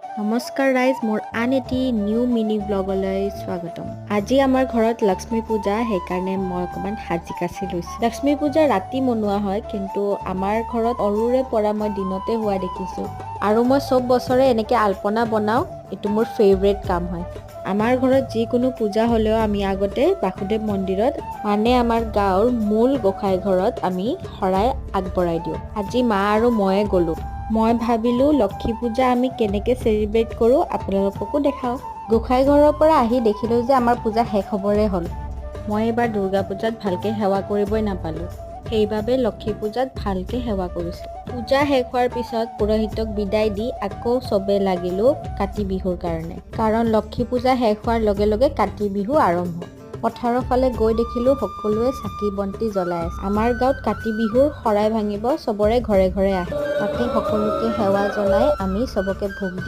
নমস্কাৰ ৰাইজ, মোৰ আন এটি নিউ মিনি ব্লগলৈ স্বাগতম। আজি আমাৰ ঘৰত লক্ষ্মী পূজা, সেইকাৰণে মই অকণমান সাজি কাচি লৈছোঁ। লক্ষ্মী পূজা ৰাতি মনোৱা হয়, কিন্তু আমাৰ ঘৰত সৰুৰে পৰা মই দিনতে হোৱা দেখিছোঁ। আৰু মই চব বছৰে এনেকৈ আলপনা বনাওঁ, এইটো মোৰ ফেভৰেট কাম হয়। আমাৰ ঘৰত যিকোনো পূজা হ'লেও আমি আগতে বাসুদেৱ মন্দিৰত, মানে আমাৰ গাঁৱৰ মূল গোসাঁই ঘৰত আমি শৰাই আগবঢ়াই দিওঁ। আজি মা আৰু ময়ে গ'লোঁ। মই ভাবিলোঁ লক্ষ্মী পূজা আমি কেনেকৈ চেলিব্ৰেট কৰোঁ আপোনালোককো দেখাওঁ। গোসাঁই ঘৰৰ পৰা আহি দেখিলোঁ যে আমাৰ পূজা শেষ হ'বৰে হ'ল। মই এইবাৰ দুৰ্গা পূজাত ভালকৈ সেৱা কৰিবই নাপালোঁ, সেইবাবে লক্ষ্মী পূজাত ভালকৈ সেৱা কৰিছোঁ। পূজা শেষ হোৱাৰ পিছত পুৰোহিতক বিদায় দি আকৌ চবে লাগিলোঁ কাতি বিহুৰ কাৰণে, কাৰণ লক্ষ্মী পূজা শেষ হোৱাৰ লগে লগে কাতি বিহু আৰম্ভ। পথাৰৰ ফালে গৈ দেখিলোঁ সকলোৱে চাকি বন্তি জ্বলাই আছে। আমাৰ গাঁৱত কাতি বিহুৰ শৰাই ভাঙিব চবৰে ঘৰে ঘৰে আহে। তাতে সকলোকে সেৱা জনাই আমি চবকে ভোগ দি